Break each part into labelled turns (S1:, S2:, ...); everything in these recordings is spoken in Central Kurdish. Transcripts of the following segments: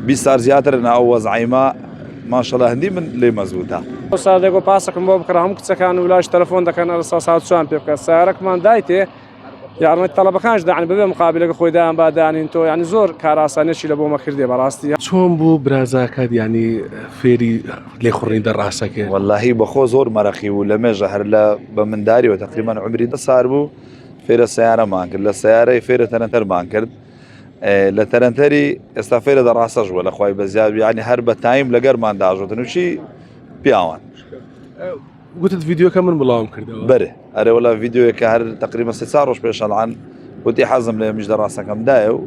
S1: 20 سال زیاترە ئەو وەزعیمە ماشەڵڵا هەندی من لێ مەزبووتە.
S2: سادێک پاسەکەم بۆ بکڕ هەموو کچەکان و لاش تەلەفۆن دەکەن ئەلسا ساعت چوان پێ بکات سیارەکمان دایتێ یارمەتی تەڵەبەکانش داعن بەبێ مقابلەکە خۆی دایان بادانین تۆ یعنی زۆر کار ئاسانێکی لە بۆ مەکردێ بەڕاستی.
S3: چۆن بوو برازاکەت ینی فێری لێخوڕنی دەڕاستەکە؟
S1: وەڵاهی بەخۆ زۆر مەرەخی و لە مێژە هەر لە بە منداریەوە تقریبان عمری 10 سال بوو فێرە سیارەمان کرد لە سیارەی فێرە تەرەنتەرمان کرد لە تەرەنتەری ئێستا فێرە دەڕاستەش بووە لەخوای بەزیاد ینی هەر بە تایم لەگەرمان داژۆتن وچی پیاوان
S3: گوتت ڤیدیۆکە من بڵاوم کردەوە
S1: بەرێ ئەرێ وەڵا ڤیدیۆیەکە هەر تقریبا 3 ڕۆژ پێشەڵان وتی حەزم لە میش دەڕاستەکەمدایە و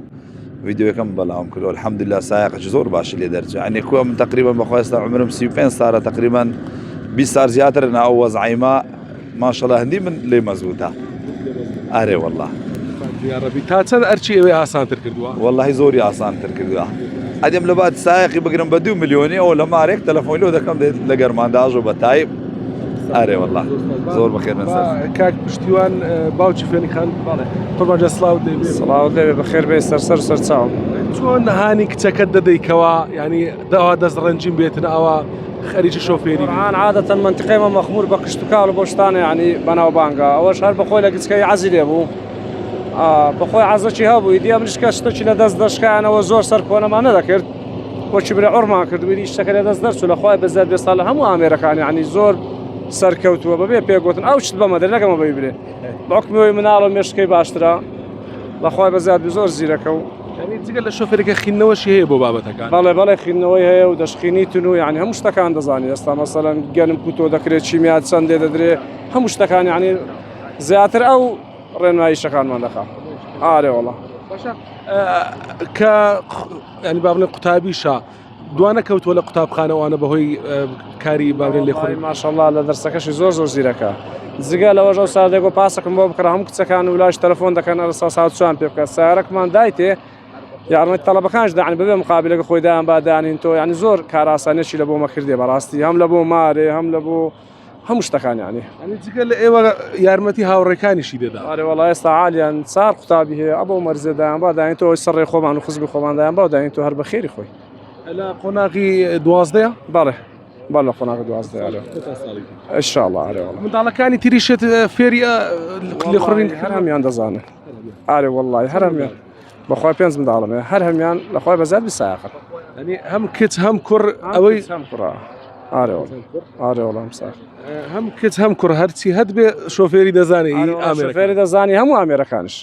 S1: ڤیدیۆەکەم بەڵاوم کرد الحەمدوللا سایقی زۆر باشی لێ دەرچێت عنی کووە من تقریبا بەخوا ئێستا عمرم 35 سالە تقریبا 20 سال زیاترە ئەو وەزعیمە ماشەڵڵا هەندی من لێ مەزبووتە ئارێ وەڵا
S3: یاڕەبی تا چەند ئەرچی ئەوەی ئاسانتر کردووە؟
S1: وەڵاهی زۆری ئاسانتر کردووە ئەدەم لە بعد سایقی بگرم بە 2 میلیۆنی ئەو لە مارێک تەلەفۆنی لۆ دەکەم لە گەرمانداژ و بە تایب ئارێ وەڵا زۆر بەخێر نەسەر
S3: کاک پشتیوان باوکی فێنیخان قوربان سڵاو دەبێت
S2: سڵاو دەبێت بەخێر بێ سەر سەرچاو
S3: چۆن هانی کچەکەت دەدەیکەوە ینی داوا دەست ڕەنجیم بێتن ئەوە خەریکی شۆفێری
S2: عان عادەتەن منتقەیمە مەخمور بە کشت و کاڵ و بۆ شتانە ینی بەناو بانگە ئەوەش هەر بەخۆی لە گچکەی عەزی لێ بوو بەخۆی عەزەکی هەبووی دیە منیشکە شتێکی لە دەست دەشکایانەوە زۆر سەر کۆنەمان نەدەکرد بۆچی برێ عوڕمان کردووی شتەکە لە دەست دەرچوو لەخوای بەزیاد بێ ساڵ لە هەموو ئامێرەکان ینی زۆر سەرکەوتووە بەبێ پێگوتن ئەو شت بەمە دەرنەکەمە بەی برێ بەحکمەوەی مناڵ و مێشکەی باشترە لەخوای بەزیاد زۆر زیرەکە و
S3: جگە لە شۆفێرەکە خینەوەشی هەیە بۆ بابەتەکان
S2: بەڵێ خینەوەی هەیە و دەشخینیتون و ینی هەموو شتەکان دەزانی ئێستا مەسەلەن گەنم کوتۆ دەکرێت چیمیات چەند لێ دەدرێ هەموو شتەکان ینی زیاتر ئەو ڕێنماییشەکانمان دەخا ئارێ وەڵا
S3: کە ینی با بڵێن قوتابیشە دوانە کەوتووە لە قوتابخانەوانە بەهۆی کاری باڵێن لێخوڕی
S2: ماشەڵڵا لە دەرسەکەشی زۆر زیرەکە جگە لەوەژە سادێک و پاسەکەم بۆ بکڕ هەموو کچەکان و لاش تەلەفۆن دەکەن ئەلسا ساعت چوان پێ بکات سیارەکەمان دایتێ یارمەتی تەڵەبەکانش داعن بەبێ مقابلەکە خۆی دایان بادانین تۆ ینی زۆر کار ئاسانێکی لە بۆ مەکردێ بەڕاستی هەم لە بۆ مارێ هەم لە بۆ هەموو شتەکان ینی
S3: جگە لە ئێوە یارمەتی هاوڕێکانیشی دەدا
S2: ئارێ وەڵا ئێستا عالیان چار قوتابی هەیە ئەبەو مەرزێدایان باداین تۆ سەرڕێ خۆمان و خزمی خۆماندایان باوداین تۆ هەر بە خێری خۆی
S3: لە قۆناغی 12
S2: بەڵێ لە قۆناغی 12 ئینشاءڵڵا ئارێ وەڵا
S3: منداڵەکانی تریشێت فێری لێخوڕین
S2: هەر هەمیان دەزانن ئارێ وەڵڵای هەر هەمیان بەخوای پێنج منداڵمێ هەر هەمیان لەخوای بەزیاد بیسایەقن
S3: ینی هەم کچ هەم کوڕ ئەوەی
S2: ئارێ وەڵام ساق
S3: هەم کچ هەم کوڕ هەرچی هەت بێ شۆفێری دەزانی
S2: شۆفێری دەزانی هەموو ئامێرەکانش